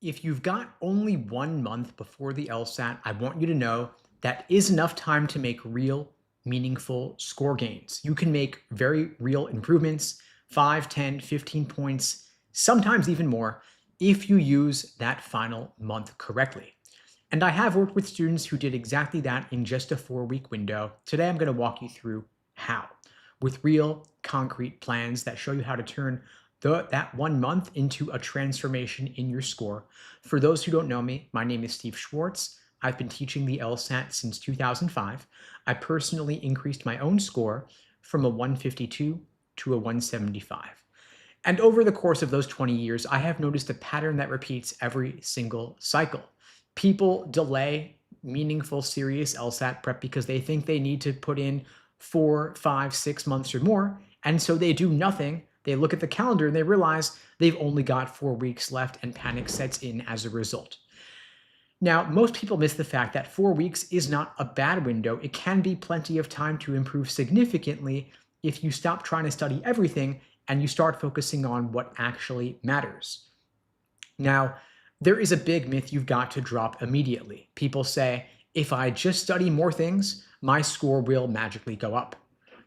If you've got only 1 month before the LSAT, I want you to know that is enough time to make real, meaningful score gains. You can make very real improvements, 5, 10, 15 points, sometimes even more, if you use that final month correctly. And I have worked with students who did exactly that in just a 4 week window. Today, I'm going to walk you through how, with real, concrete plans that show you how to turn that 1 month into a transformation in your score. For those who don't know me, my name is Steve Schwartz. I've been teaching the LSAT since 2005. I personally increased my own score from a 152 to a 175. And over the course of those 20 years, I have noticed a pattern that repeats every single cycle. People delay meaningful, serious LSAT prep because they think they need to put in 4, 5, 6 months or more. And so they do nothing. They look at the calendar and they realize they've only got 4 weeks left, and panic sets in as a result. Now, most people miss the fact that 4 weeks is not a bad window. It can be plenty of time to improve significantly if you stop trying to study everything and you start focusing on what actually matters. Now, there is a big myth you've got to drop immediately. People say, if I just study more things, my score will magically go up.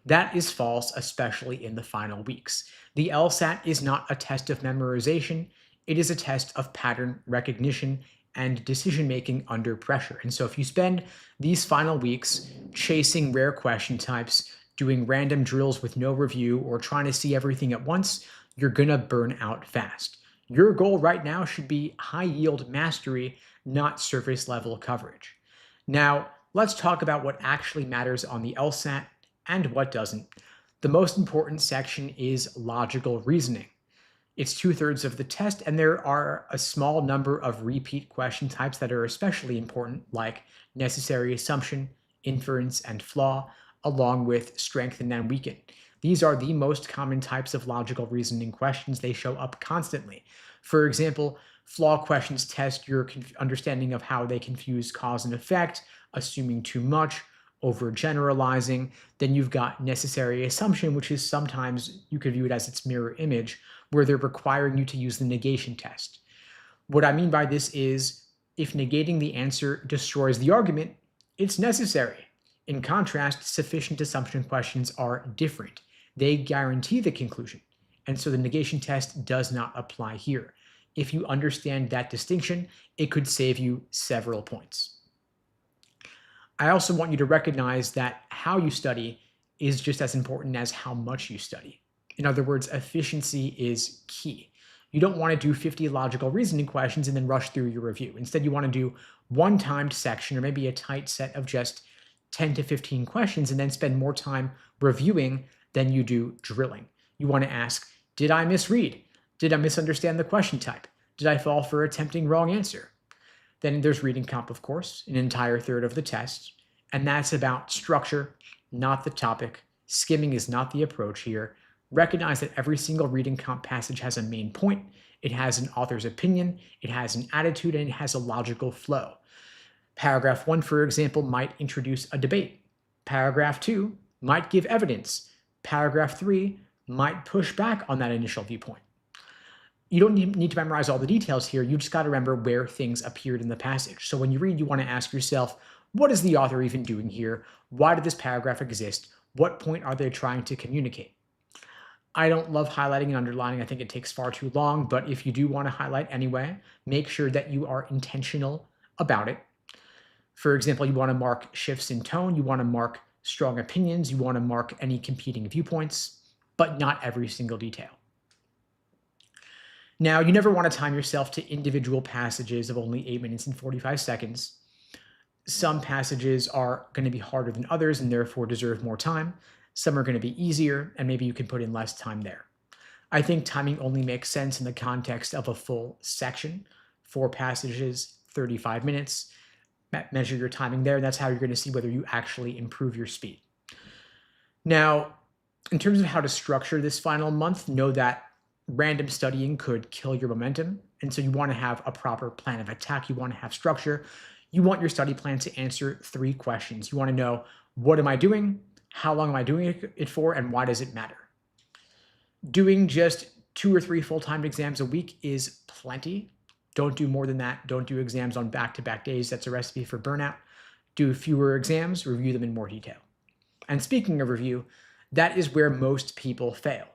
That is false, especially in the final weeks. The LSAT is not a test of memorization. It is a test of pattern recognition and decision making under pressure. And so if you spend these final weeks chasing rare question types, doing random drills with no review, or trying to see everything at once, you're going to burn out fast. Your goal right now should be high yield mastery, not surface level coverage. Now, let's talk about what actually matters on the LSAT and what doesn't. The most important section is logical reasoning. It's 2/3 of the test, and there are a small number of repeat question types that are especially important, like necessary assumption, inference, and flaw, along with strengthen and weaken. These are the most common types of logical reasoning questions. They show up constantly. For example, flaw questions test your understanding of how they confuse cause and effect, assuming too much, overgeneralizing. Then you've got necessary assumption, which is sometimes you could view it as its mirror image, where they're requiring you to use the negation test. What I mean by this is if negating the answer destroys the argument, it's necessary. In contrast, sufficient assumption questions are different. They guarantee the conclusion. And so the negation test does not apply here. If you understand that distinction, it could save you several points. I also want you to recognize that how you study is just as important as how much you study. In other words, efficiency is key. You don't want to do 50 logical reasoning questions and then rush through your review. Instead, you want to do one timed section or maybe a tight set of just 10 to 15 questions and then spend more time reviewing than you do drilling. You want to ask, did I misread? Did I misunderstand the question type? Did I fall for a tempting wrong answer? Then there's reading comp, of course, an entire third of the test. And that's about structure, not the topic. Skimming is not the approach here. Recognize that every single reading comp passage has a main point. It has an author's opinion. It has an attitude, and it has a logical flow. Paragraph 1, for example, might introduce a debate. Paragraph 2 might give evidence. Paragraph 3 might push back on that initial viewpoint. You don't need to memorize all the details here. You just got to remember where things appeared in the passage. So when you read, you want to ask yourself, what is the author even doing here? Why did this paragraph exist? What point are they trying to communicate? I don't love highlighting and underlining. I think it takes far too long, but if you do want to highlight anyway, make sure that you are intentional about it. For example, you want to mark shifts in tone, you want to mark strong opinions, you want to mark any competing viewpoints, but not every single detail. Now, you never want to time yourself to individual passages of only 8 minutes and 45 seconds. Some passages are going to be harder than others and therefore deserve more time. Some are going to be easier, and maybe you can put in less time there. I think timing only makes sense in the context of a full section. 4 passages, 35 minutes. Measure your timing there. That's how you're going to see whether you actually improve your speed. Now, in terms of how to structure this final month, know that random studying could kill your momentum. And so you want to have a proper plan of attack. You want to have structure. You want your study plan to answer 3 questions. You want to know, what am I doing? How long am I doing it for? And why does it matter? Doing just 2 or 3 full-time exams a week is plenty. Don't do more than that. Don't do exams on back-to-back days. That's a recipe for burnout. Do fewer exams, review them in more detail. And speaking of review, that is where most people fail.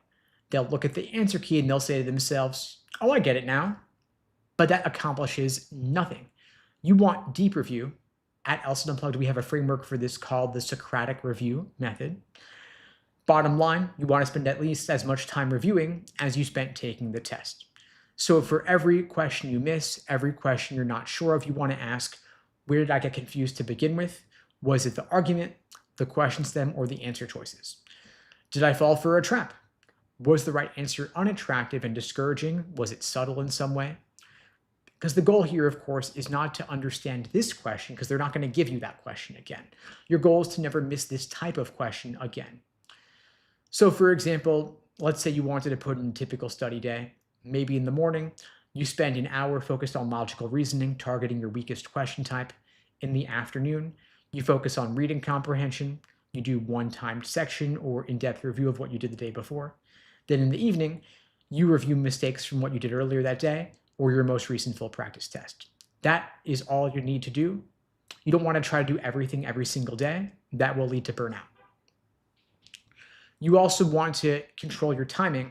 They'll look at the answer key and they'll say to themselves, oh, I get it now. But that accomplishes nothing. You want deep review. At LSAT Unplugged, we have a framework for this called the Socratic review method. Bottom line, you want to spend at least as much time reviewing as you spent taking the test. So for every question you miss, every question you're not sure of, you want to ask, where did I get confused to begin with? Was it the argument, the question stem, or the answer choices? Did I fall for a trap? Was the right answer unattractive and discouraging? Was it subtle in some way? Because the goal here, of course, is not to understand this question, because they're not going to give you that question again. Your goal is to never miss this type of question again. So for example, let's say you wanted to put in a typical study day. Maybe in the morning, you spend an hour focused on logical reasoning, targeting your weakest question type. In the afternoon, you focus on reading comprehension. You do one timed section or in-depth review of what you did the day before. Then in the evening, you review mistakes from what you did earlier that day or your most recent full practice test. That is all you need to do. You don't want to try to do everything every single day. That will lead to burnout. You also want to control your timing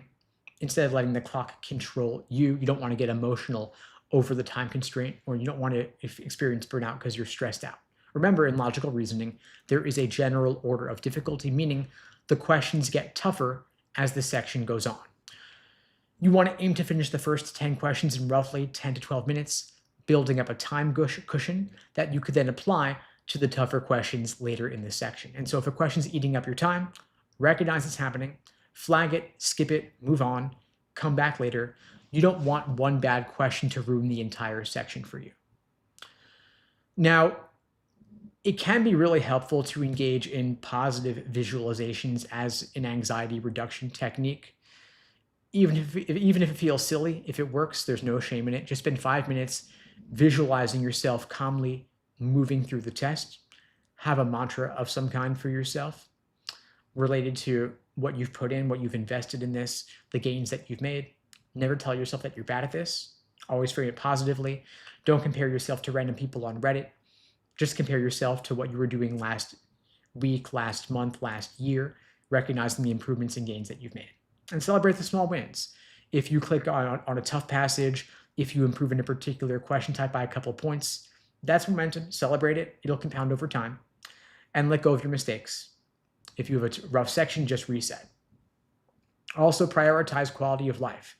instead of letting the clock control you. You don't want to get emotional over the time constraint, or you don't want to experience burnout because you're stressed out. Remember, in logical reasoning, there is a general order of difficulty, meaning the questions get tougher as the section goes on. You want to aim to finish the first 10 questions in roughly 10 to 12 minutes, building up a time cushion that you could then apply to the tougher questions later in the section. And so if a question's eating up your time, recognize it's happening, flag it, skip it, move on, come back later. You don't want one bad question to ruin the entire section for you. Now, it can be really helpful to engage in positive visualizations as an anxiety reduction technique. Even if it feels silly, if it works, there's no shame in it. Just spend 5 minutes visualizing yourself calmly moving through the test. Have a mantra of some kind for yourself related to what you've put in, what you've invested in this, the gains that you've made. Never tell yourself that you're bad at this. Always frame it positively. Don't compare yourself to random people on Reddit. Just compare yourself to what you were doing last week, last month, last year, recognizing the improvements and gains that you've made. And celebrate the small wins. If you click on a tough passage, if you improve in a particular question type by a couple points, that's momentum. Celebrate it. It'll compound over time. And let go of your mistakes. If you have a rough section, just reset. Also, prioritize quality of life.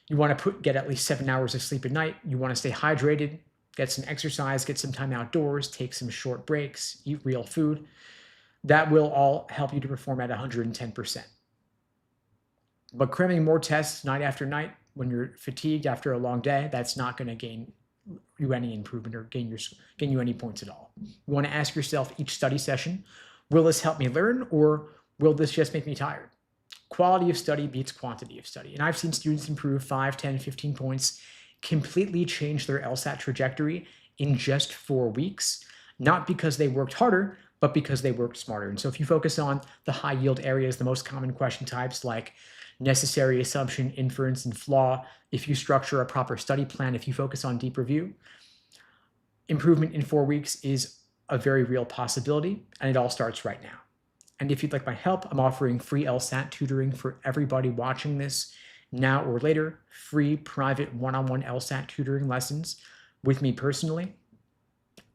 You want to get at least 7 hours of sleep at night. You want to stay hydrated, get some exercise, get some time outdoors, take some short breaks, eat real food. That will all help you to perform at 110%. But cramming more tests night after night when you're fatigued after a long day, that's not going to gain you any improvement or gain you any points at all. You want to ask yourself each study session, will this help me learn, or will this just make me tired? Quality of study beats quantity of study. And I've seen students improve 5, 10, 15 points, completely change their LSAT trajectory in just 4 weeks, not because they worked harder, but because they worked smarter. And so if you focus on the high yield areas, the most common question types like necessary assumption, inference, and flaw, if you structure a proper study plan, if you focus on deep review, improvement in 4 weeks is a very real possibility, and it all starts right now. And if you'd like my help, I'm offering free LSAT tutoring for everybody watching this now or later, free private one-on-one LSAT tutoring lessons with me personally.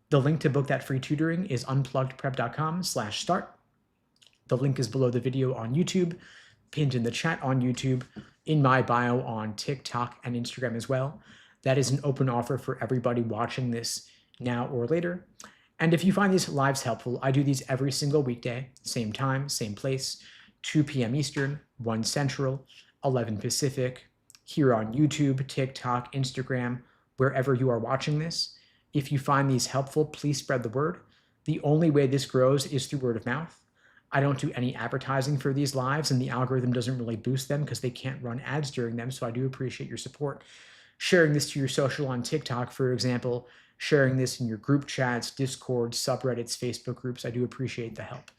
The link to book that free tutoring is unpluggedprep.com/start. The link is below the video on YouTube, pinned in the chat on YouTube, in my bio on TikTok and Instagram as well. That is an open offer for everybody watching this now or later. And if you find these lives helpful, I do these every single weekday, same time, same place, 2 p.m. Eastern, 1 Central, 11 Pacific, here on YouTube, TikTok, Instagram, wherever you are watching this. If you find these helpful, please spread the word. The only way this grows is through word of mouth. I don't do any advertising for these lives, and the algorithm doesn't really boost them because they can't run ads during them, so I do appreciate your support. Sharing this to your social on TikTok, for example, sharing this in your group chats, Discord, subreddits, Facebook groups, I do appreciate the help.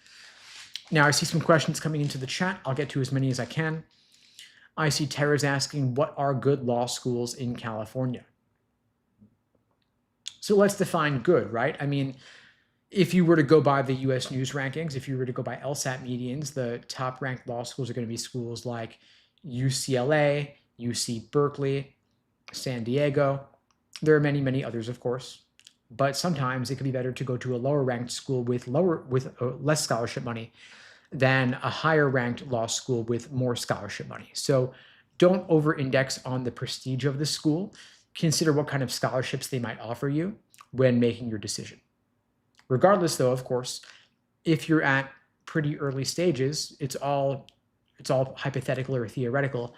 Now, I see some questions coming into the chat. I'll get to as many as I can. I see Tara's asking, what are good law schools in California? So let's define good, right? I mean, if you were to go by the US News rankings, if you were to go by LSAT medians, the top ranked law schools are going to be schools like UCLA, UC Berkeley, San Diego. There are many, many others, of course. But sometimes it could be better to go to a lower ranked school with less scholarship money than a higher ranked law school with more scholarship money. So don't over index on the prestige of the school. Consider what kind of scholarships they might offer you when making your decision. Regardless, though, of course, if you're at pretty early stages, it's all hypothetical or theoretical.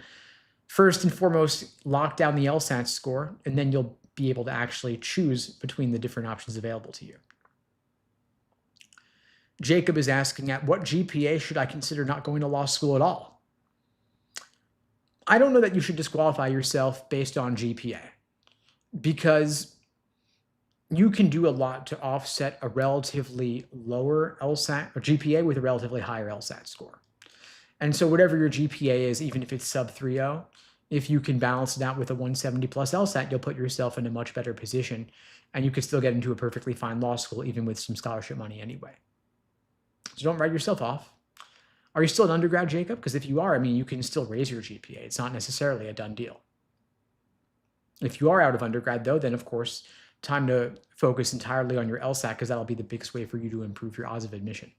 First and foremost, lock down the LSAT score, and then you'll be able to actually choose between the different options available to you. Jacob is asking, at what GPA should I consider not going to law school at all? I don't know that you should disqualify yourself based on GPA, because you can do a lot to offset a relatively lower LSAT or GPA with a relatively higher LSAT score. And so whatever your GPA is, even if it's sub 3.0, if you can balance it out with a 170 plus LSAT, you'll put yourself in a much better position, and you could still get into a perfectly fine law school, even with some scholarship money anyway. So don't write yourself off. Are you still an undergrad, Jacob? Because if you are, I mean, you can still raise your GPA. It's not necessarily a done deal. If you are out of undergrad, though, then of course, time to focus entirely on your LSAT, because that'll be the biggest way for you to improve your odds of admission.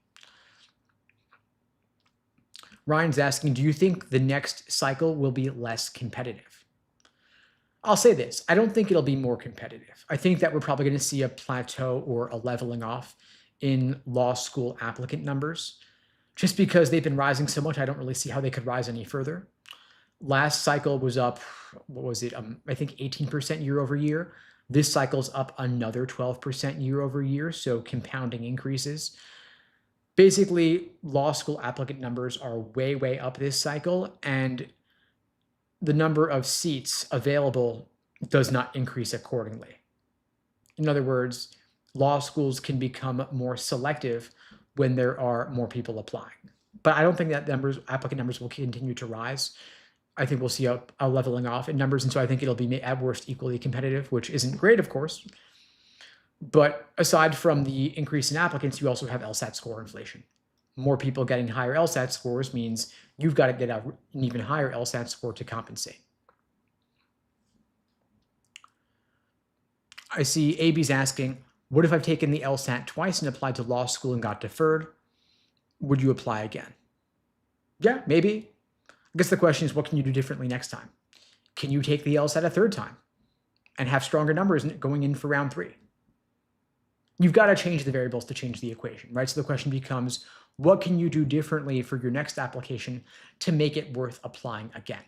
Ryan's asking, do you think the next cycle will be less competitive? I'll say this, I don't think it'll be more competitive. I think that we're probably going to see a plateau or a leveling off in law school applicant numbers. Just because they've been rising so much, I don't really see how they could rise any further. Last cycle was up, what was it? I think 18% year over year. This cycle's up another 12% year over year, so compounding increases. Basically, law school applicant numbers are way, way up this cycle, and the number of seats available does not increase accordingly. In other words, law schools can become more selective when there are more people applying. But I don't think that applicant numbers will continue to rise. I think we'll see a leveling off in numbers, and so I think it'll be at worst equally competitive, which isn't great, of course. But aside from the increase in applicants, you also have LSAT score inflation. More people getting higher LSAT scores means you've got to get an even higher LSAT score to compensate. I see AB's asking, what if I've taken the LSAT twice and applied to law school and got deferred? Would you apply again? Yeah, maybe. I guess the question is, what can you do differently next time? Can you take the LSAT a third time and have stronger numbers going in for round 3? You've got to change the variables to change the equation, right? So the question becomes, what can you do differently for your next application to make it worth applying again?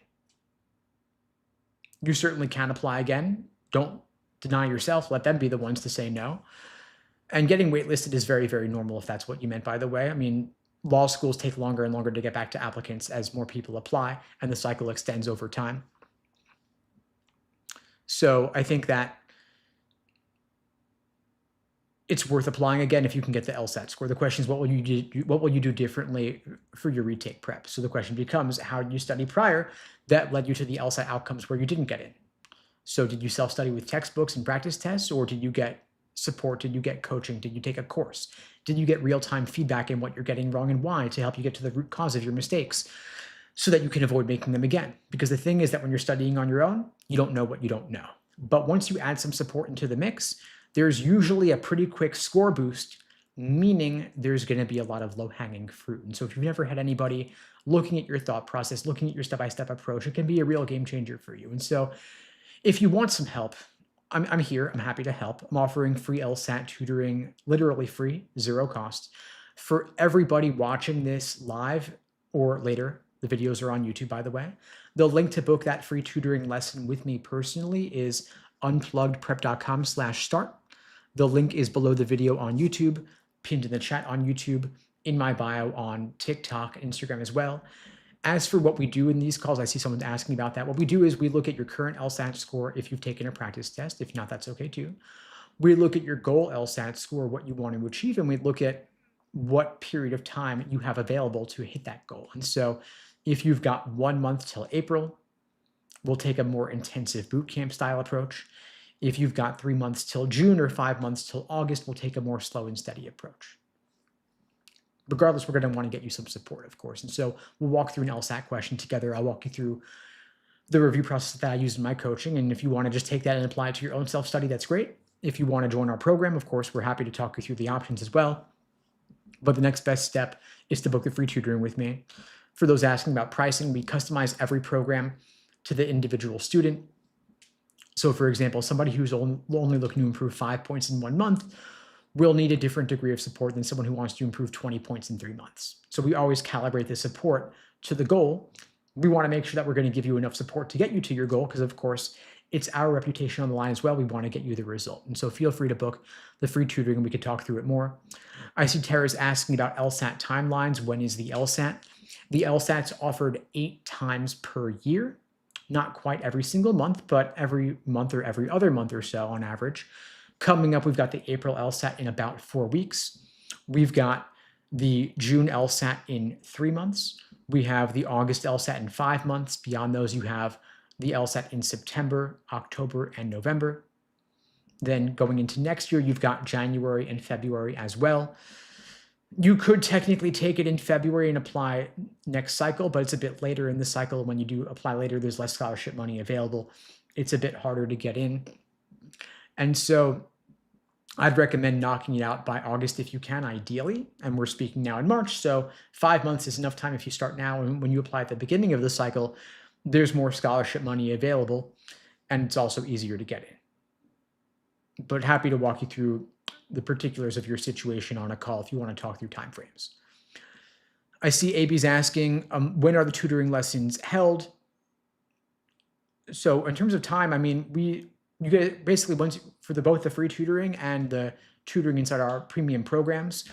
You certainly can apply again. Don't deny yourself. Let them be the ones to say no. And getting waitlisted is very, very normal if that's what you meant, by the way. I mean, law schools take longer and longer to get back to applicants as more people apply, and the cycle extends over time. So I think that it's worth applying again if you can get the LSAT score. The question is, what will you do differently for your retake prep? So the question becomes, how did you study prior that led you to the LSAT outcomes where you didn't get in? So did you self-study with textbooks and practice tests, or did you get support? Did you get coaching? Did you take a course? Did you get real-time feedback in what you're getting wrong and why to help you get to the root cause of your mistakes so that you can avoid making them again? Because the thing is that when you're studying on your own, you don't know what you don't know. But once you add some support into the mix, there's usually a pretty quick score boost, meaning there's going to be a lot of low-hanging fruit. And so if you've never had anybody looking at your thought process, looking at your step-by-step approach, it can be a real game changer for you. And so if you want some help, I'm here. I'm happy to help. I'm offering free LSAT tutoring, literally free, zero cost, for everybody watching this live or later. The videos are on YouTube, by the way. The link to book that free tutoring lesson with me personally is unpluggedprep.com/start. The link is below the video on YouTube, pinned in the chat on YouTube, in my bio on TikTok and Instagram as well. As for what we do in these calls, I see someone asking about that. What we do is we look at your current LSAT score if you've taken a practice test. If not, that's okay too. We look at your goal LSAT score, what you want to achieve, and we look at what period of time you have available to hit that goal. And so if you've got 1 month till April, we'll take a more intensive boot camp style approach. If you've got 3 months till June or 5 months till August, we'll take a more slow and steady approach. Regardless, we're going to want to get you some support, of course. And so we'll walk through an LSAT question together. I'll walk you through the review process that I use in my coaching. And if you want to just take that and apply it to your own self-study, that's great. If you want to join our program, of course, we're happy to talk you through the options as well. But the next best step is to book the free tutoring with me. For those asking about pricing, we customize every program to the individual student. So for example, somebody who's only looking to improve 5 points in 1 month will need a different degree of support than someone who wants to improve 20 points in 3 months. So we always calibrate the support to the goal. We want to make sure that we're going to give you enough support to get you to your goal because, of course, it's our reputation on the line as well. We want to get you the result. And so feel free to book the free tutoring and we could talk through it more. I see Tara's asking about LSAT timelines. When is the LSAT? The LSAT's offered 8 times per year. Not quite every single month, but every month or every other month or so on average. Coming up, we've got the April LSAT in about 4 weeks. We've got the June LSAT in 3 months. We have the August LSAT in 5 months. Beyond those, you have the LSAT in September, October, and November. Then going into next year, you've got January and February as well. You could technically take it in February and apply next cycle, but it's a bit later in the cycle. When you do apply later, there's less scholarship money available. It's a bit harder to get in. And so I'd recommend knocking it out by August if you can, ideally. And we're speaking now in March. So 5 months is enough time if you start now. And when you apply at the beginning of the cycle, there's more scholarship money available. And it's also easier to get in. But happy to walk you through the particulars of your situation on a call if you want to talk through timeframes. I see AB's asking, when are the tutoring lessons held? So in terms of time, I mean, you get basically once for both the free tutoring and the tutoring inside our premium programs,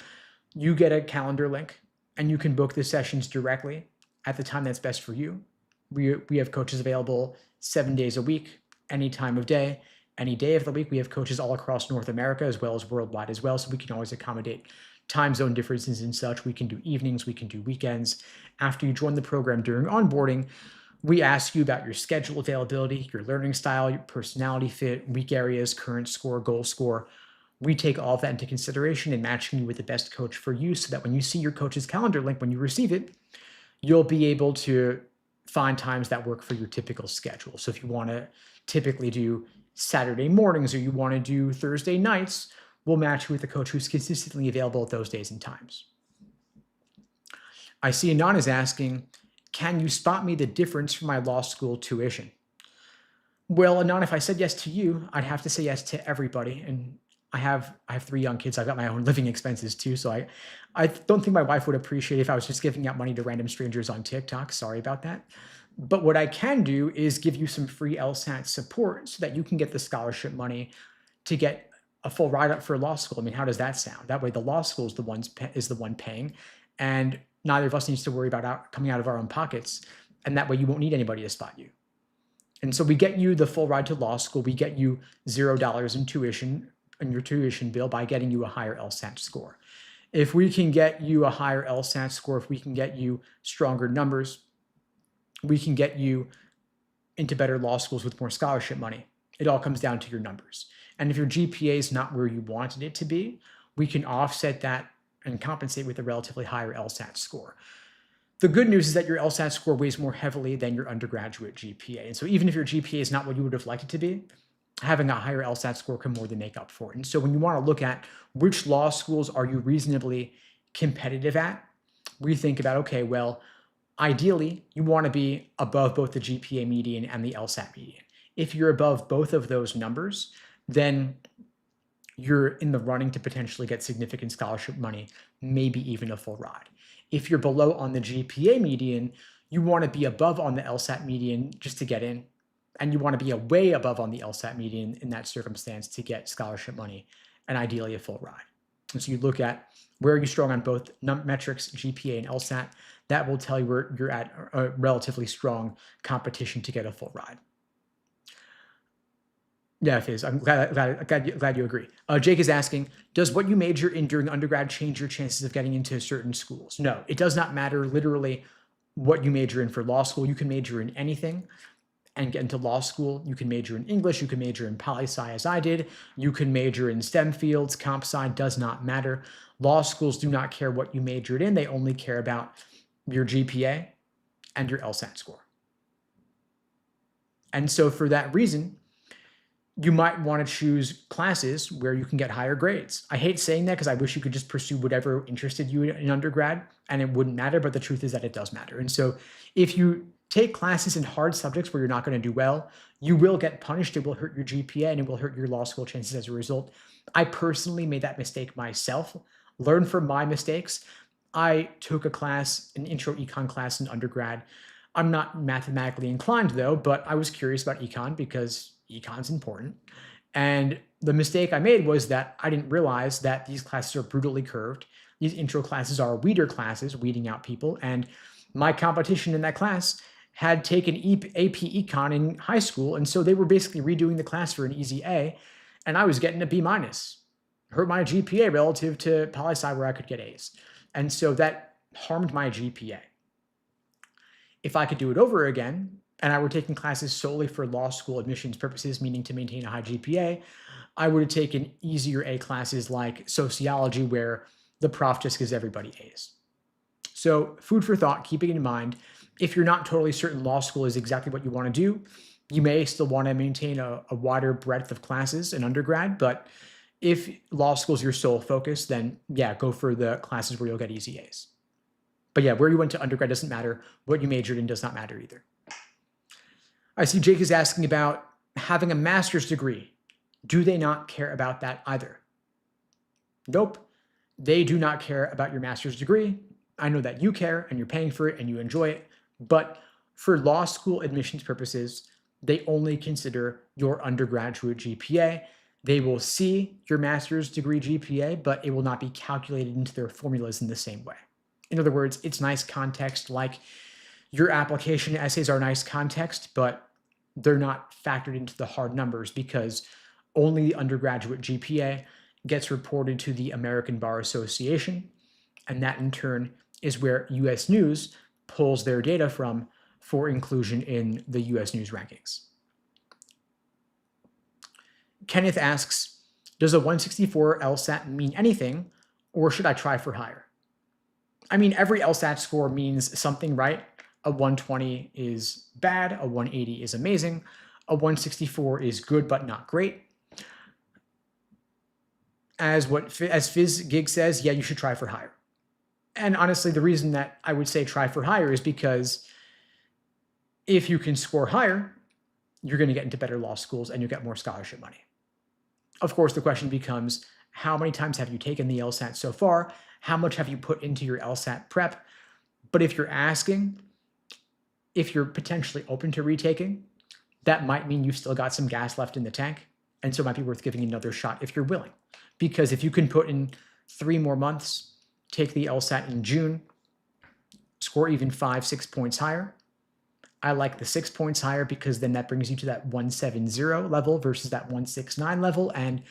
you get a calendar link and you can book the sessions directly at the time that's best for you. We have coaches available 7 days a week, any time of day, any day of the week. We have coaches all across North America as well as worldwide as well. So we can always accommodate time zone differences and such. We can do evenings, we can do weekends. After you join the program during onboarding, we ask you about your schedule availability, your learning style, your personality fit, weak areas, current score, goal score. We take all of that into consideration in matching you with the best coach for you so that when you see your coach's calendar link, when you receive it, you'll be able to find times that work for your typical schedule. So if you want to typically do Saturday mornings or you want to do Thursday nights, we'll match you with a coach who's consistently available at those days and times. I see Anon is asking, can you spot me the difference from my law school tuition? Well, Anon, if I said yes to you, I'd have to say yes to everybody. And I have 3 young kids. I've got my own living expenses too. So I don't think my wife would appreciate if I was just giving out money to random strangers on TikTok. Sorry about that. But what I can do is give you some free LSAT support so that you can get the scholarship money to get a full ride up for law school. I mean, how does that sound? That way the law school is the one paying, and neither of us needs to worry about coming out of our own pockets. And that way you won't need anybody to spot you. And so we get you the full ride to law school. We get you $0 in tuition in your tuition bill by getting you a higher LSAT score. If we can get you a higher LSAT score, if we can get you stronger numbers, we can get you into better law schools with more scholarship money. It all comes down to your numbers. And if your GPA is not where you wanted it to be, we can offset that and compensate with a relatively higher LSAT score. The good news is that your LSAT score weighs more heavily than your undergraduate GPA. And so even if your GPA is not what you would have liked it to be, having a higher LSAT score can more than make up for it. And so when you want to look at which law schools are you reasonably competitive at, we think about, okay, well, ideally, you want to be above both the GPA median and the LSAT median. If you're above both of those numbers, then you're in the running to potentially get significant scholarship money, maybe even a full ride. If you're below on the GPA median, you want to be above on the LSAT median just to get in, and you want to be way above on the LSAT median in that circumstance to get scholarship money and ideally a full ride. And so you look at where are you strong on both metrics, GPA and LSAT. That will tell you where you're at a relatively strong competition to get a full ride. Yeah, it is. I'm glad you agree. Jake is asking, does what you major in during undergrad change your chances of getting into certain schools? No, it does not matter literally what you major in for law school. You can major in anything. and get into law school. You can major in English, you can major in poli-sci as I did, you can major in STEM fields, comp sci, does not matter. Law schools do not care what you majored in, they only care about your GPA and your LSAT score. And so for that reason, you might want to choose classes where you can get higher grades. I hate saying that because I wish you could just pursue whatever interested you in undergrad and it wouldn't matter, but the truth is that it does matter. And so if you take classes in hard subjects where you're not going to do well, you will get punished. It will hurt your GPA and it will hurt your law school chances as a result. I personally made that mistake myself. Learn from my mistakes. I took a class, an intro econ class in undergrad. I'm not mathematically inclined though, but I was curious about econ because econ's important. And the mistake I made was that I didn't realize that these classes are brutally curved. These intro classes are weeder classes, weeding out people. And my competition in that class had taken AP Econ in high school. And so they were basically redoing the class for an easy A. And I was getting a B minus. Hurt my GPA relative to poli-sci where I could get A's. And so that harmed my GPA. If I could do it over again, and I were taking classes solely for law school admissions purposes, meaning to maintain a high GPA, I would have taken easier A classes like sociology, where the prof just gives everybody A's. So food for thought, keeping in mind, if you're not totally certain law school is exactly what you want to do, you may still want to maintain a wider breadth of classes in undergrad, but if law school is your sole focus, then yeah, go for the classes where you'll get easy A's. But yeah, where you went to undergrad doesn't matter. What you majored in does not matter either. I see Jake is asking about having a master's degree. Do they not care about that either? Nope. They do not care about your master's degree. I know that you care and you're paying for it and you enjoy it. But for law school admissions purposes, they only consider your undergraduate GPA. They will see your master's degree GPA, but it will not be calculated into their formulas in the same way. In other words, it's nice context, like your application essays are nice context, but they're not factored into the hard numbers because only the undergraduate GPA gets reported to the American Bar Association. And that in turn is where US News pulls their data from for inclusion in the US News rankings. Kenneth asks, does a 164 LSAT mean anything, or should I try for higher? I mean, every LSAT score means something, right? A 120 is bad, a 180 is amazing, a 164 is good but not great. As FizzGig says, yeah, you should try for higher. And honestly, the reason that I would say try for higher is because if you can score higher, you're going to get into better law schools and you get more scholarship money. Of course, the question becomes, how many times have you taken the LSAT so far? How much have you put into your LSAT prep? But if you're asking, if you're potentially open to retaking, that might mean you've still got some gas left in the tank. And so it might be worth giving another shot if you're willing. Because if you can put in 3 more months, take the LSAT in June, score even 5-6 points higher. I like the 6 points higher because then that brings you to that 170 level versus that 169 level. And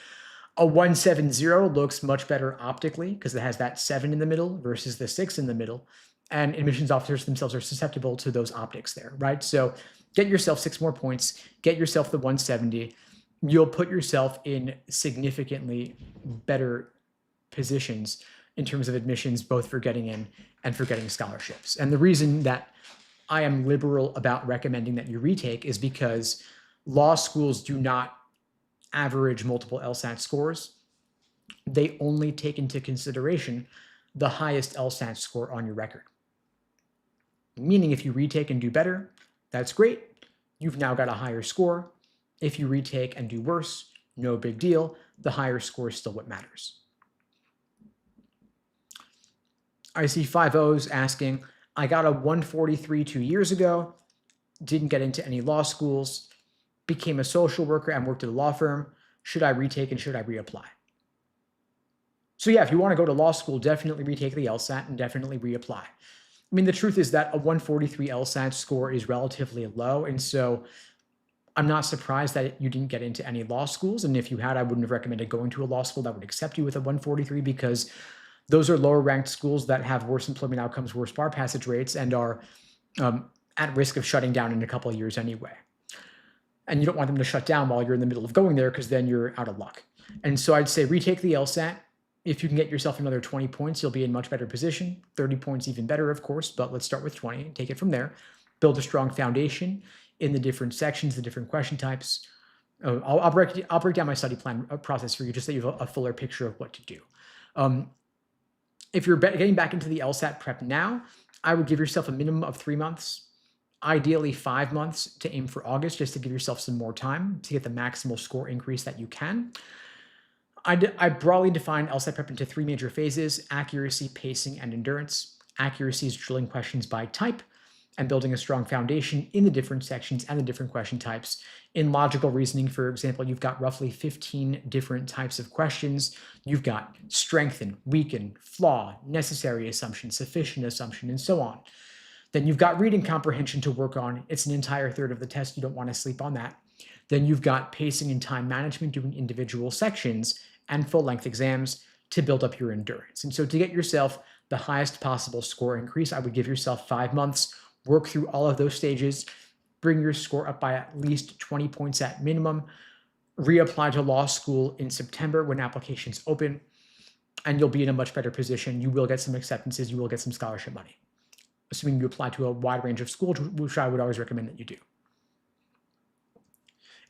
a 170 looks much better optically because it has that 7 in the middle versus the 6 in the middle. And admissions officers themselves are susceptible to those optics there, right? So get yourself 6 more points, get yourself the 170. You'll put yourself in significantly better positions in terms of admissions, both for getting in and for getting scholarships. And the reason that I am liberal about recommending that you retake is because law schools do not average multiple LSAT scores. They only take into consideration the highest LSAT score on your record. Meaning if you retake and do better, that's great. You've now got a higher score. If you retake and do worse, no big deal. The higher score is still what matters. I see 5-0s asking, I got a 143 2 years ago, didn't get into any law schools, became a social worker and worked at a law firm. Should I retake and should I reapply? So yeah, if you want to go to law school, definitely retake the LSAT and definitely reapply. I mean, the truth is that a 143 LSAT score is relatively low. And so I'm not surprised that you didn't get into any law schools. And if you had, I wouldn't have recommended going to a law school that would accept you with a 143 because those are lower ranked schools that have worse employment outcomes, worse bar passage rates, and are at risk of shutting down in a couple of years anyway. And you don't want them to shut down while you're in the middle of going there, because then you're out of luck. And so I'd say retake the LSAT. If you can get yourself another 20 points, you'll be in much better position. 30 points even better, of course, but let's start with 20 and take it from there. Build a strong foundation in the different sections, the different question types. I'll break down my study plan process for you, just so you have a fuller picture of what to do. If you're getting back into the LSAT prep now, I would give yourself a minimum of 3 months, ideally 5 months, to aim for August, just to give yourself some more time to get the maximal score increase that you can. I broadly define LSAT prep into 3 major phases: accuracy, pacing, and endurance. Accuracy is drilling questions by type and building a strong foundation in the different sections and the different question types. In logical reasoning, for example, you've got roughly 15 different types of questions. You've got strengthen, weaken, flaw, necessary assumption, sufficient assumption, and so on. Then you've got reading comprehension to work on. It's an entire third of the test. You don't want to sleep on that. Then you've got pacing and time management, doing individual sections and full-length exams to build up your endurance. And so to get yourself the highest possible score increase, I would give yourself 5 months, work through all of those stages, bring your score up by at least 20 points at minimum, reapply to law school in September when applications open, and you'll be in a much better position. You will get some acceptances, you will get some scholarship money, assuming you apply to a wide range of schools, which I would always recommend that you do.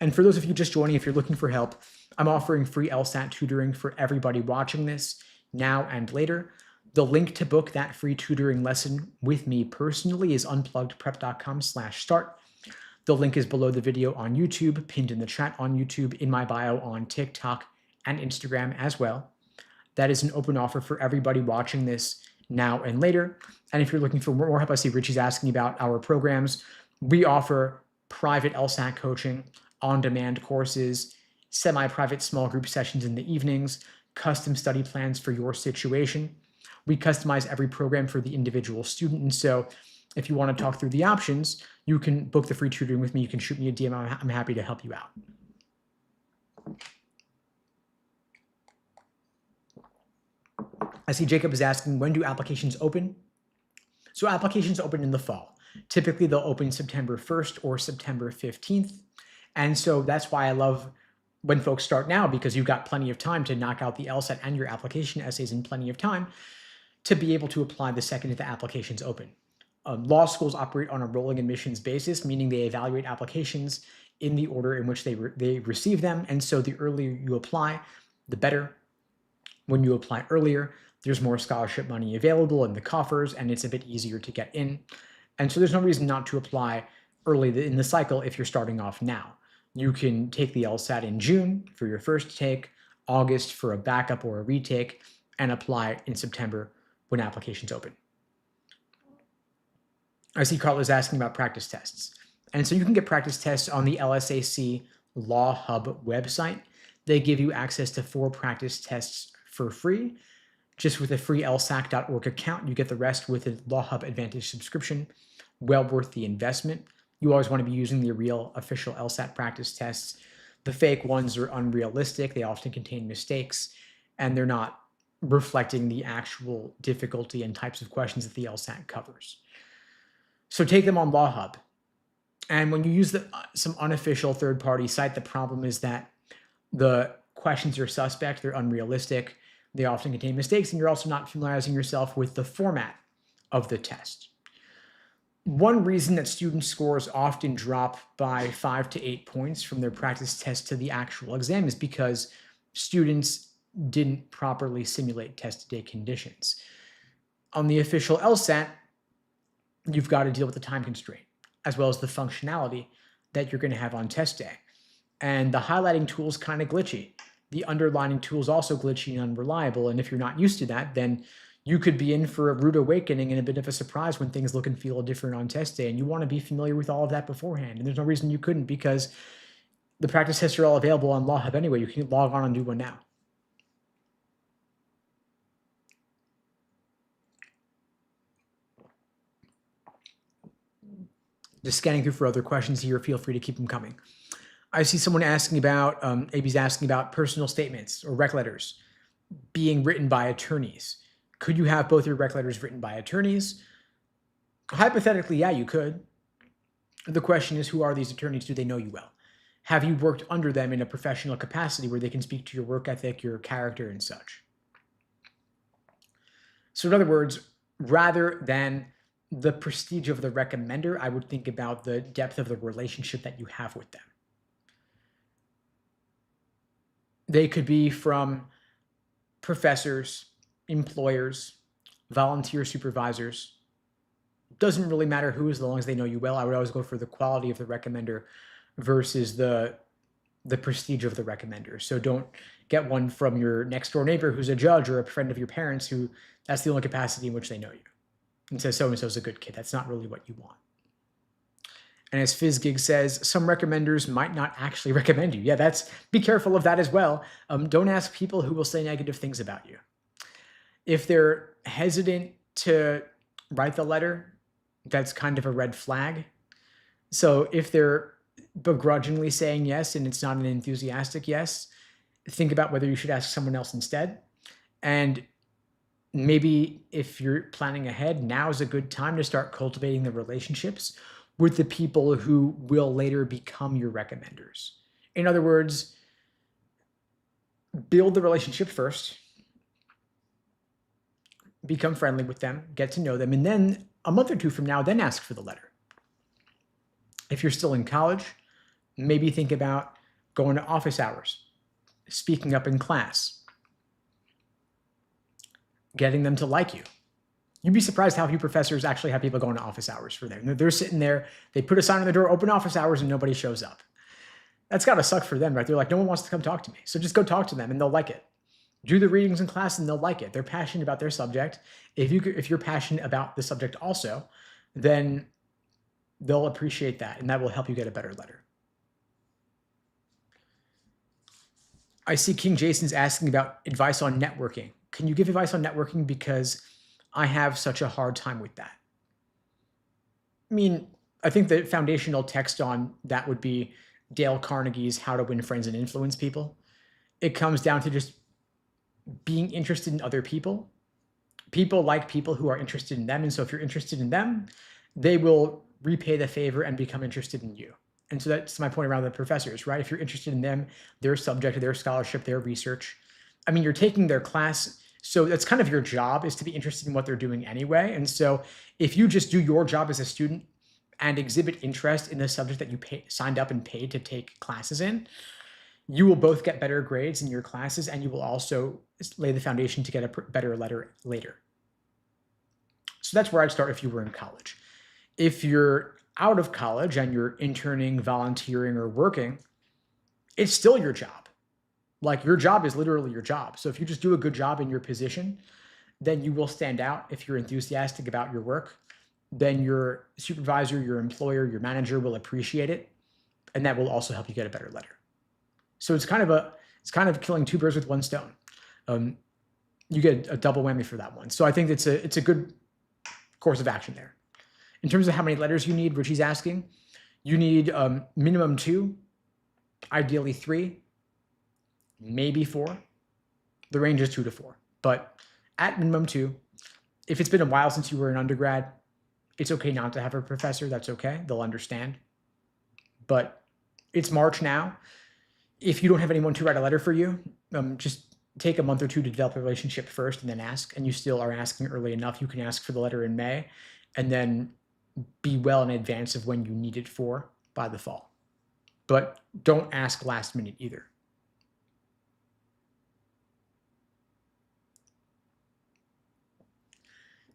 And for those of you just joining, if you're looking for help, I'm offering free LSAT tutoring for everybody watching this now and later. The link to book that free tutoring lesson with me personally is unpluggedprep.com/start. The link is below the video on YouTube, pinned in the chat on YouTube, in my bio on TikTok and Instagram as well. That is an open offer for everybody watching this now and later. And if you're looking for more help, I see Richie's asking about our programs. We offer private LSAT coaching, on-demand courses, semi-private small group sessions in the evenings, custom study plans for your situation. We customize every program for the individual student. And so if you want to talk through the options, you can book the free tutoring with me. You can shoot me a DM. I'm happy to help you out. I see Jacob is asking, when do applications open? So applications open in the fall. Typically, they'll open September 1st or September 15th. And so that's why I love when folks start now, because you've got plenty of time to knock out the LSAT and your application essays in plenty of time to be able to apply the second that the application's open. Law schools operate on a rolling admissions basis, meaning they evaluate applications in the order in which they receive them. And so the earlier you apply, the better. When you apply earlier, there's more scholarship money available in the coffers, and it's a bit easier to get in. And so there's no reason not to apply early in the cycle if you're starting off now. You can take the LSAT in June for your first take, August for a backup or a retake, and apply in September when applications open. I see Carla's asking about practice tests. And so you can get practice tests on the LSAC Law Hub website. They give you access to 4 practice tests for free. Just with a free lsac.org account, you get the rest with a Law Hub Advantage subscription. Well worth the investment. You always want to be using the real official LSAT practice tests. The fake ones are unrealistic. They often contain mistakes, and they're not reflecting the actual difficulty and types of questions that the LSAT covers. So take them on Law Hub. And when you use some unofficial third-party site, the problem is that the questions are suspect, they're unrealistic, they often contain mistakes, and you're also not familiarizing yourself with the format of the test. One reason that student scores often drop by 5 to 8 points from their practice test to the actual exam is because students didn't properly simulate test-day conditions. On the official LSAT, you've got to deal with the time constraint, as well as the functionality that you're going to have on test day. And the highlighting tool is kind of glitchy. The underlining tool is also glitchy and unreliable. And if you're not used to that, then you could be in for a rude awakening and a bit of a surprise when things look and feel different on test day. And you want to be familiar with all of that beforehand. And there's no reason you couldn't, because the practice tests are all available on Law Hub anyway. You can log on and do one now. Just scanning through for other questions here. Feel free to keep them coming. I see someone asking about, AB's asking about personal statements or rec letters being written by attorneys. Could you have both your rec letters written by attorneys? Hypothetically, yeah, you could. The question is, who are these attorneys? Do they know you well? Have you worked under them in a professional capacity where they can speak to your work ethic, your character, and such? So in other words, rather than the prestige of the recommender, I would think about the depth of the relationship that you have with them. They could be from professors, employers, volunteer supervisors. Doesn't really matter who, as long as they know you well. I would always go for the quality of the recommender versus the prestige of the recommender. So don't get one from your next door neighbor who's a judge or a friend of your parents who that's the only capacity in which they know you. And says so-and-so's a good kid. That's not really what you want. And as FizzGig says, some recommenders might not actually recommend you. Yeah, be careful of that as well. Don't ask people who will say negative things about you. If they're hesitant to write the letter, that's kind of a red flag. So if they're begrudgingly saying yes and it's not an enthusiastic yes, think about whether you should ask someone else instead. And maybe if you're planning ahead, now is a good time to start cultivating the relationships with the people who will later become your recommenders. In other words, build the relationship first, become friendly with them, get to know them, and then a month or two from now, then ask for the letter. If you're still in college, maybe think about going to office hours, speaking up in class, getting them to like you. You'd be surprised how few professors actually have people going to office hours for them. They're sitting there, they put a sign on the door, open office hours, and nobody shows up. That's gotta suck for them, right? They're like, no one wants to come talk to me. So just go talk to them and they'll like it. Do the readings in class and they'll like it. They're passionate about their subject. If you're passionate about the subject also, then they'll appreciate that and that will help you get a better letter. I see King Jason's asking about advice on networking. Can you give advice on networking? Because I have such a hard time with that. I mean, I think the foundational text on that would be Dale Carnegie's How to Win Friends and Influence People. It comes down to just being interested in other people. People like people who are interested in them. And so if you're interested in them, they will repay the favor and become interested in you. And so that's my point around the professors, right? If you're interested in them, their subject, their scholarship, their research, I mean, you're taking their class. So that's kind of your job, is to be interested in what they're doing anyway. And so if you just do your job as a student and exhibit interest in the subject that you signed up and paid to take classes in, you will both get better grades in your classes and you will also lay the foundation to get a better letter later. So that's where I'd start if you were in college. If you're out of college and you're interning, volunteering, or working, it's still your job. Like, your job is literally your job. So if you just do a good job in your position, then you will stand out. If you're enthusiastic about your work, then your supervisor, your employer, your manager will appreciate it. And that will also help you get a better letter. So it's kind of killing two birds with one stone. You get a double whammy for that one. So I think it's a good course of action there. In terms of how many letters you need, Richie's asking, you need minimum 2, ideally 3, maybe 4. The range is 2 to 4, but at minimum 2. If it's been a while since you were an undergrad, it's okay not to have a professor. That's okay. They'll understand. But it's March now. If you don't have anyone to write a letter for you, just take a month or two to develop a relationship first and then ask. And you still are asking early enough, you can ask for the letter in May and then be well in advance of when you need it for by the fall. But don't ask last minute either.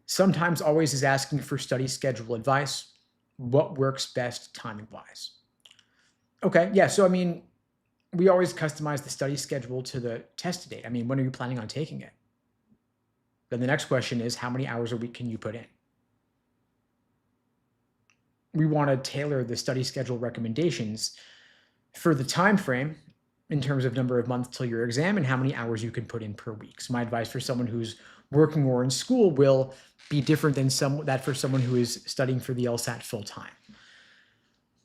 Sometimes Always is asking for study schedule advice. What works best timing-wise? Okay, yeah, so I mean, we always customize the study schedule to the test date. I mean, when are you planning on taking it? Then the next question is, how many hours a week can you put in? We want to tailor the study schedule recommendations for the time frame in terms of number of months till your exam and how many hours you can put in per week. So my advice for someone who's working or in school will be different than that for someone who is studying for the LSAT full time.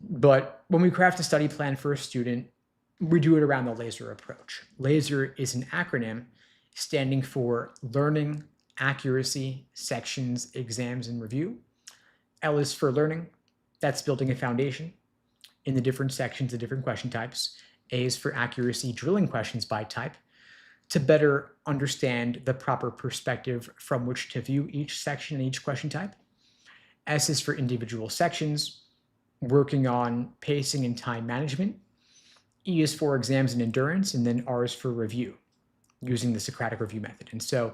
But when we craft a study plan for a student, we do it around the LASER approach. LASER is an acronym standing for Learning, Accuracy, Sections, Exams, and Review. L is for learning. That's building a foundation. in the different sections, the different question types. A is for accuracy, drilling questions by type to better understand the proper perspective from which to view each section and each question type. S is for individual sections, working on pacing and time management. E is for exams and endurance, and then R is for review, using the Socratic review method. And so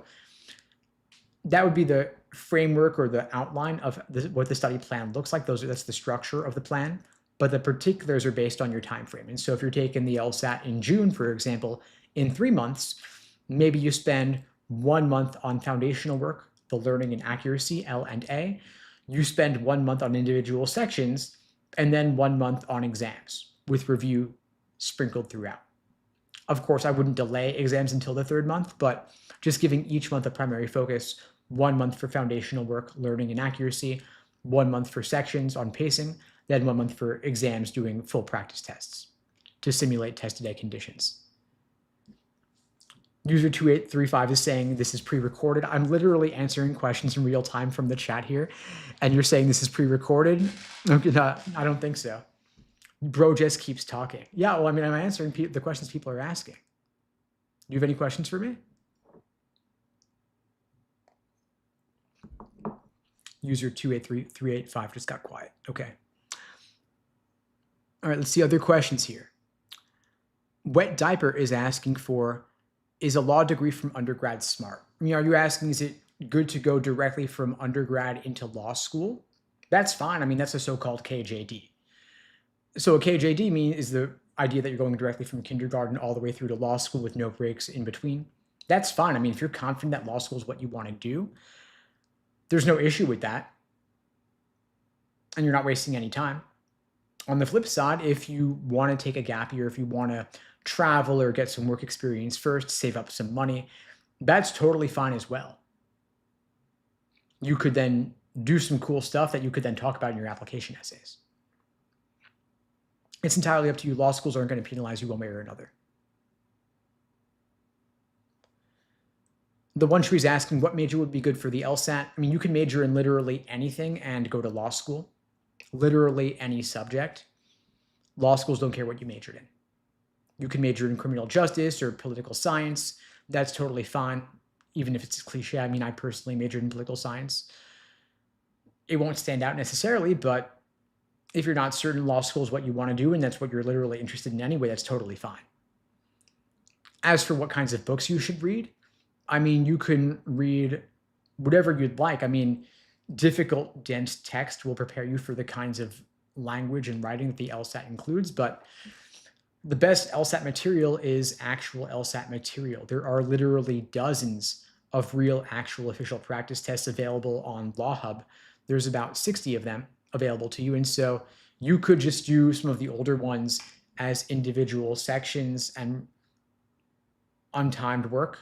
that would be the framework or the outline of what the study plan looks like. That's the structure of the plan, but the particulars are based on your time frame. And so if you're taking the LSAT in June, for example, in 3 months, maybe you spend 1 month on foundational work, the learning and accuracy, L and A. You spend 1 month on individual sections, and then 1 month on exams with review sprinkled throughout. Of course, I wouldn't delay exams until the 3rd month, but just giving each month a primary focus, 1 month for foundational work, learning and accuracy, 1 month for sections on pacing, then 1 month for exams doing full practice tests to simulate test day conditions. User 2835 is saying this is pre-recorded. I'm literally answering questions in real time from the chat here, and you're saying this is pre-recorded? I don't think so. Bro just keeps talking. Yeah, well, I mean, I'm answering the questions people are asking. Do you have any questions for me? User 283385 just got quiet. Okay. All right, let's see other questions here. Wet Diaper is asking for, is a law degree from undergrad smart? I mean, are you asking, is it good to go directly from undergrad into law school? That's fine. I mean, that's a so-called KJD. So a KJD is the idea that you're going directly from kindergarten all the way through to law school with no breaks in between. That's fine. I mean, if you're confident that law school is what you want to do, there's no issue with that. And you're not wasting any time. On the flip side, if you want to take a gap year, if you want to travel or get some work experience first, save up some money, that's totally fine as well. You could then do some cool stuff that you could then talk about in your application essays. It's entirely up to you. Law schools aren't going to penalize you one way or another. The one tree's asking what major would be good for the LSAT. I mean, you can major in literally anything and go to law school. Literally any subject. Law schools don't care what you majored in. You can major in criminal justice or political science. That's totally fine, even if it's a cliche. I mean, I personally majored in political science. It won't stand out necessarily, but if you're not certain law school is what you want to do and that's what you're literally interested in anyway, that's totally fine. As for what kinds of books you should read, I mean, you can read whatever you'd like. I mean, difficult, dense text will prepare you for the kinds of language and writing that the LSAT includes, but the best LSAT material is actual LSAT material. There are literally dozens of real, actual official practice tests available on Law Hub. There's about 60 of them available to you. And so you could just do some of the older ones as individual sections and untimed work,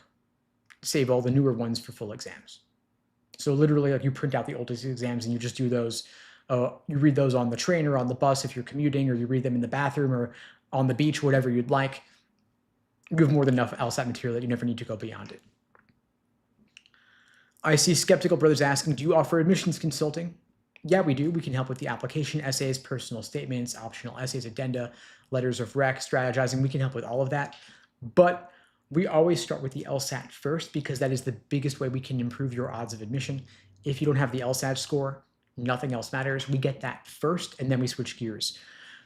save all the newer ones for full exams. So literally, like, you print out the oldest exams and you just do those. You read those on the train or on the bus if you're commuting, or you read them in the bathroom or on the beach, whatever you'd like. You have more than enough LSAT material that you never need to go beyond it. I see Skeptical Brothers asking, do you offer admissions consulting? Yeah, we do. We can help with the application essays, personal statements, optional essays, addenda, letters of rec, strategizing. We can help with all of that. But we always start with the LSAT first because that is the biggest way we can improve your odds of admission. If you don't have the LSAT score, nothing else matters. We get that first, and then we switch gears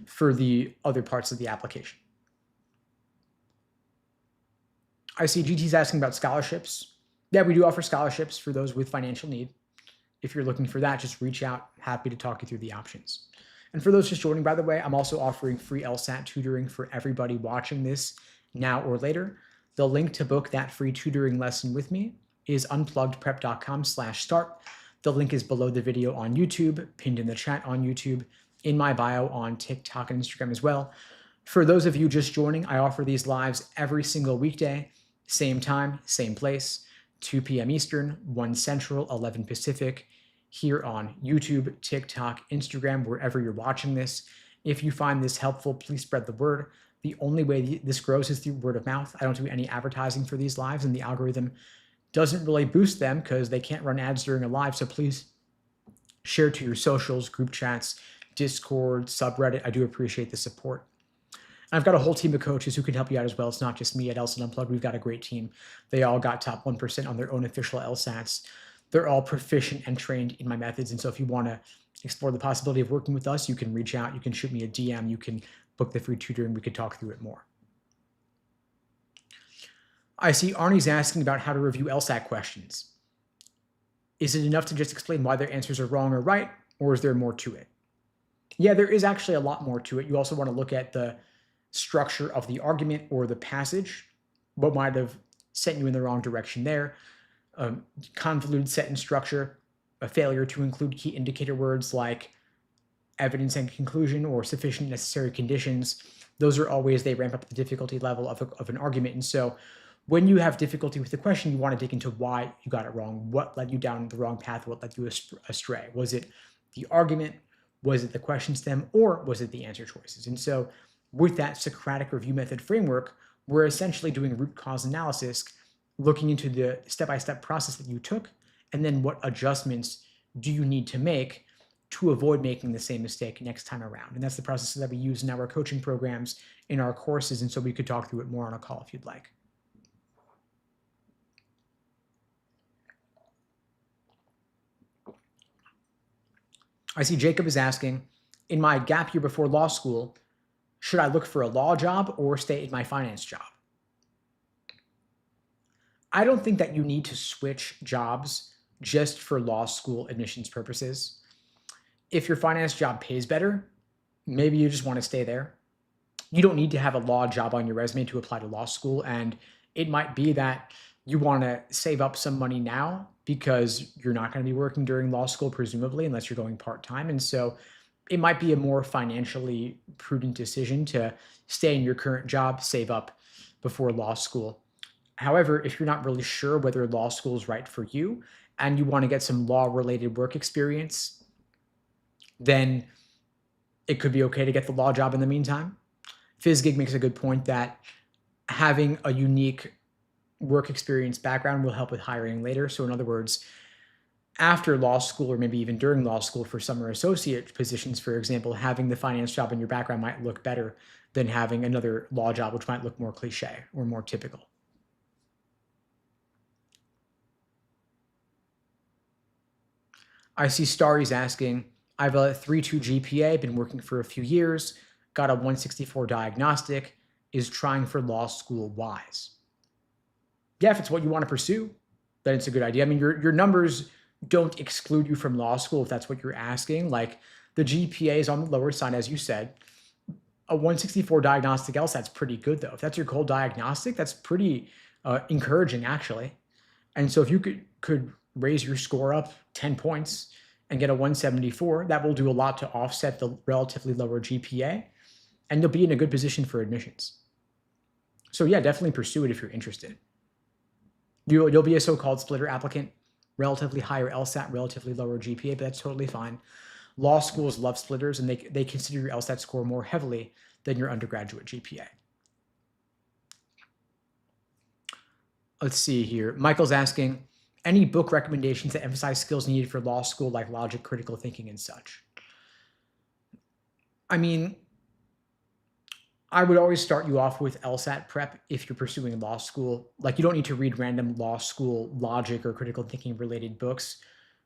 for the other parts of the application. I see GT's asking about scholarships. Yeah, we do offer scholarships for those with financial need. If you're looking for that, just reach out. Happy to talk you through the options. And for those just joining, by the way, I'm also offering free LSAT tutoring for everybody watching this now or later. The link to book that free tutoring lesson with me is unpluggedprep.com/start. The link is below the video on YouTube, pinned in the chat on YouTube, in my bio on TikTok and Instagram as well. For those of you just joining, I offer these lives every single weekday, same time, same place, 2 p.m. Eastern, 1 Central, 11 Pacific, here on YouTube, TikTok, Instagram, wherever you're watching this. If you find this helpful, please spread the word. The only way this grows is through word of mouth. I don't do any advertising for these lives, and the algorithm doesn't really boost them because they can't run ads during a live. So please share to your socials, group chats, Discord, subreddit. I do appreciate the support. And I've got a whole team of coaches who can help you out as well. It's not just me at LSAT Unplugged. We've got a great team. They all got top 1% on their own official LSATs. They're all proficient and trained in my methods. And so if you want to explore the possibility of working with us, you can reach out. You can shoot me a DM. You can book the free tutoring. We could talk through it more. I see Arnie's asking about how to review LSAT questions. Is it enough to just explain why their answers are wrong or right, or is there more to it? Yeah, there is actually a lot more to it. You also want to look at the structure of the argument or the passage, what might have sent you in the wrong direction there. Convoluted sentence structure, a failure to include key indicator words like evidence and conclusion or sufficient necessary conditions. Those are always, they ramp up the difficulty level of an argument. And so when you have difficulty with the question, you want to dig into why you got it wrong. What led you down the wrong path? What led you astray? Was it the argument? Was it the question stem? Or was it the answer choices? And so with that Socratic review method framework, we're essentially doing root cause analysis, looking into the step-by-step process that you took, and then what adjustments do you need to make to avoid making the same mistake next time around. And that's the process that we use in our coaching programs, in our courses, and so we could talk through it more on a call if you'd like. I see Jacob is asking, in my gap year before law school, should I look for a law job or stay in my finance job? I don't think that you need to switch jobs just for law school admissions purposes. If your finance job pays better, maybe you just want to stay there. You don't need to have a law job on your resume to apply to law school. And it might be that you want to save up some money now because you're not going to be working during law school, presumably, unless you're going part-time. And so it might be a more financially prudent decision to stay in your current job, save up before law school. However, if you're not really sure whether law school is right for you and you want to get some law-related work experience, then it could be okay to get the law job in the meantime. FizGig makes a good point that having a unique work experience background will help with hiring later. So in other words, after law school, or maybe even during law school for summer associate positions, for example, having the finance job in your background might look better than having another law job, which might look more cliche or more typical. I see Starry's asking, I have a 3.2 GPA, been working for a few years, got a 164 diagnostic, is trying for law school wise. Yeah, if it's what you want to pursue, then it's a good idea. I mean, your numbers don't exclude you from law school if that's what you're asking. Like the GPA is on the lower side, as you said. A 164 diagnostic LSAT's pretty good though. If that's your goal diagnostic, that's pretty encouraging actually. And so if you could raise your score up 10 points and get a 174, that will do a lot to offset the relatively lower GPA, and you'll be in a good position for admissions. So yeah, definitely pursue it if you're interested. You'll be a so-called splitter applicant, relatively higher LSAT, relatively lower GPA, but that's totally fine. Law schools love splitters, and they consider your LSAT score more heavily than your undergraduate GPA. Let's see here. Michael's asking, any book recommendations that emphasize skills needed for law school, like logic, critical thinking, and such? I mean, I would always start you off with LSAT prep if you're pursuing law school. Like, you don't need to read random law school logic or critical thinking related books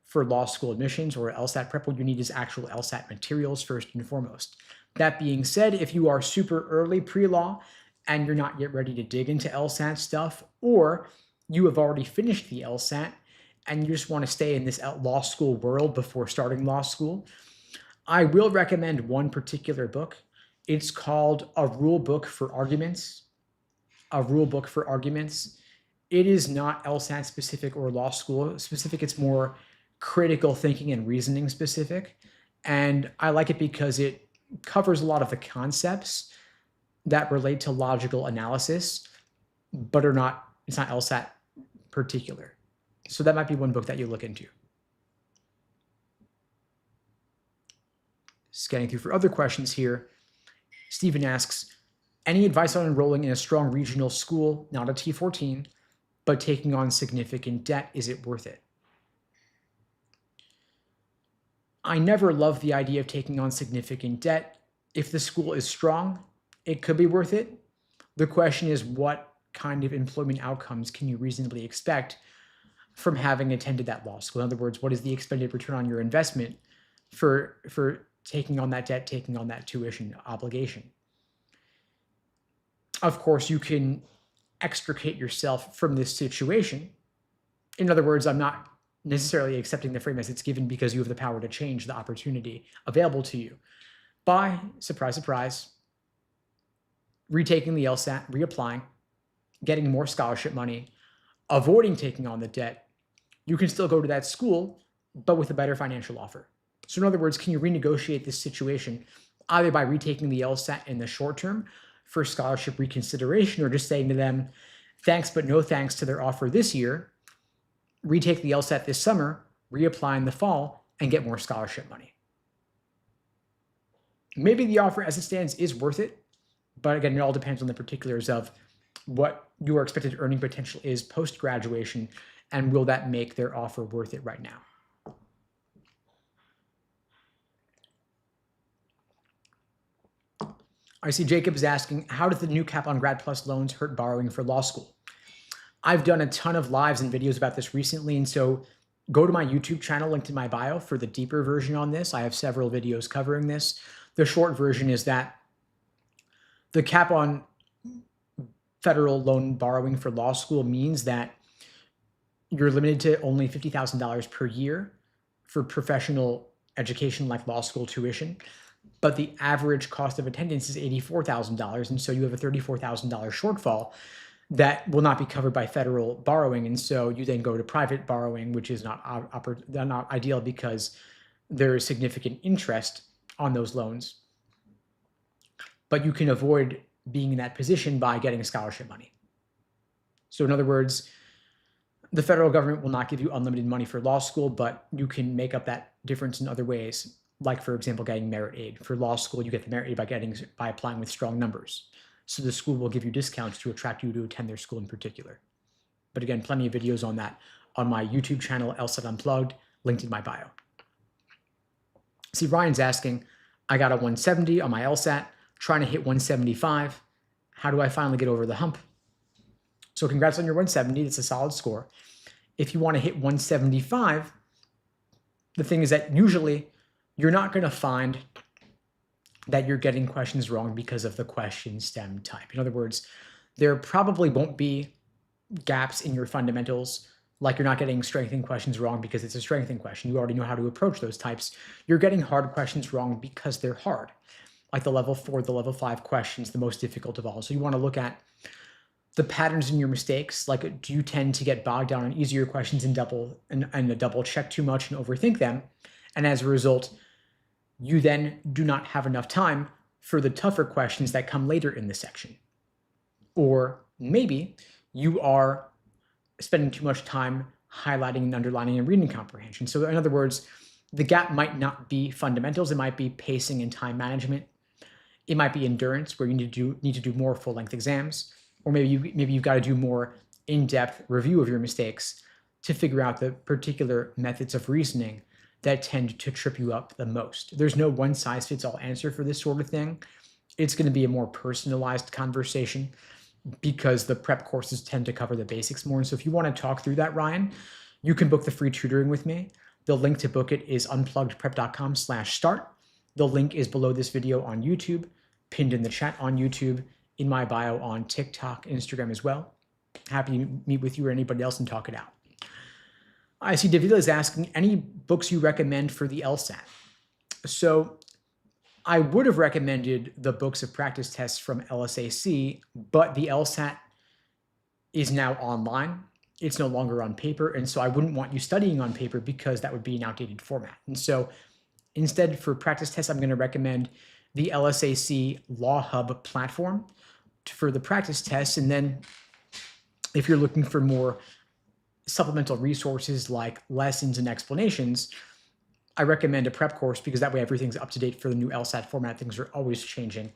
for law school admissions or LSAT prep. What you need is actual LSAT materials first and foremost. That being said, if you are super early pre-law and you're not yet ready to dig into LSAT stuff, or you have already finished the LSAT and you just want to stay in this law school world before starting law school, I will recommend one particular book. It's called A Rule Book for Arguments. A Rule Book for Arguments. It is not LSAT specific or law school specific. It's more critical thinking and reasoning specific. And I like it because it covers a lot of the concepts that relate to logical analysis, but it's not LSAT particular. So that might be one book that you look into. Scanning through for other questions here. Stephen asks, any advice on enrolling in a strong regional school, not a T14, but taking on significant debt? Is it worth it? I never love the idea of taking on significant debt. If the school is strong, it could be worth it. The question is, what kind of employment outcomes can you reasonably expect from having attended that law school? In other words, what is the expected return on your investment for taking on that debt, taking on that tuition obligation? Of course, you can extricate yourself from this situation. In other words, I'm not necessarily accepting the frame as it's given because you have the power to change the opportunity available to you by, surprise, surprise, retaking the LSAT, reapplying, getting more scholarship money, avoiding taking on the debt. You can still go to that school, but with a better financial offer. So in other words, can you renegotiate this situation either by retaking the LSAT in the short term for scholarship reconsideration, or just saying to them, thanks, but no thanks to their offer this year, retake the LSAT this summer, reapply in the fall, and get more scholarship money. Maybe the offer as it stands is worth it, but again, it all depends on the particulars of what your expected earning potential is post-graduation, and will that make their offer worth it right now? I see Jacob is asking, how does the new cap on Grad Plus loans hurt borrowing for law school? I've done a ton of lives and videos about this recently, and so go to my YouTube channel linked in my bio for the deeper version on this. I have several videos covering this. The short version is that the cap on federal loan borrowing for law school means that you're limited to only $50,000 per year for professional education like law school tuition, but the average cost of attendance is $84,000, and so you have a $34,000 shortfall that will not be covered by federal borrowing, and so you then go to private borrowing, which is not ideal because there is significant interest on those loans. But you can avoid being in that position by getting scholarship money. So in other words, the federal government will not give you unlimited money for law school, but you can make up that difference in other ways, like, for example, getting merit aid. For law school, you get the merit aid by applying with strong numbers. So the school will give you discounts to attract you to attend their school in particular. But again, plenty of videos on that on my YouTube channel, LSAT Unplugged, linked in my bio. See, Ryan's asking, I got a 170 on my LSAT, trying to hit 175. How do I finally get over the hump? So congrats on your 170. It's a solid score. If you want to hit 175, the thing is that usually you're not going to find that you're getting questions wrong because of the question stem type. In other words, there probably won't be gaps in your fundamentals, like you're not getting strengthening questions wrong because it's a strengthening question. You already know how to approach those types. You're getting hard questions wrong because they're hard, like the level 4, the level 5 questions, the most difficult of all. So you want to look at the patterns in your mistakes. Like, do you tend to get bogged down on easier questions and double check too much and overthink them? And as a result, you then do not have enough time for the tougher questions that come later in the section. Or maybe you are spending too much time highlighting and underlining and reading comprehension. So in other words, the gap might not be fundamentals. It might be pacing and time management. It might be endurance, where you need to do more full-length exams. Or maybe you've got to do more in-depth review of your mistakes to figure out the particular methods of reasoning that tend to trip you up the most. There's no one-size-fits-all answer for this sort of thing. It's going to be a more personalized conversation because the prep courses tend to cover the basics more. And so if you want to talk through that, Ryan, you can book the free tutoring with me. The link to book it is unpluggedprep.com/start. The link is below this video on YouTube, pinned in the chat on YouTube, in my bio on TikTok, Instagram as well. Happy to meet with you or anybody else and talk it out. I see Davila is asking, any books you recommend for the LSAT? So I would have recommended the books of practice tests from LSAC, but the LSAT is now online. It's no longer on paper, and so I wouldn't want you studying on paper because that would be an outdated format. And so instead, for practice tests, I'm going to recommend the LSAC Law Hub platform for the practice tests. And then if you're looking for more supplemental resources like lessons and explanations, I recommend a prep course because that way everything's up to date for the new LSAT format. Things are always changing.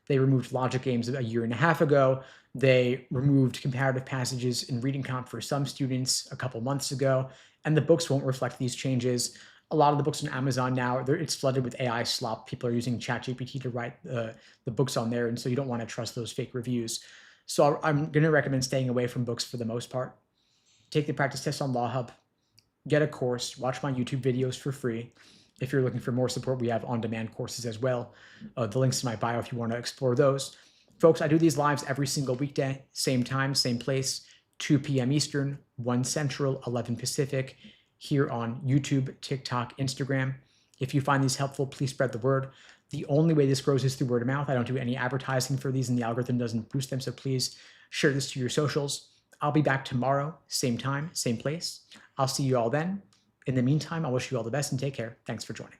They removed logic games a year and a half ago. They removed comparative passages in reading comp for some students a couple months ago, and the books won't reflect these changes. A lot of the books on Amazon now, it's flooded with AI slop. People are using ChatGPT to write the books on there, and so you don't want to trust those fake reviews. So I'm going to recommend staying away from books for the most part. Take the practice test on Law Hub, get a course, watch my YouTube videos for free. If you're looking for more support, we have on-demand courses as well. The link's in my bio if you want to explore those. Folks, I do these lives every single weekday, same time, same place, 2 p.m. Eastern, 1 Central, 11 Pacific, here on YouTube, TikTok, Instagram. If you find these helpful, please spread the word. The only way this grows is through word of mouth. I don't do any advertising for these, and the algorithm doesn't boost them, so please share this to your socials. I'll be back tomorrow, same time, same place. I'll see you all then. In the meantime, I wish you all the best and take care. Thanks for joining.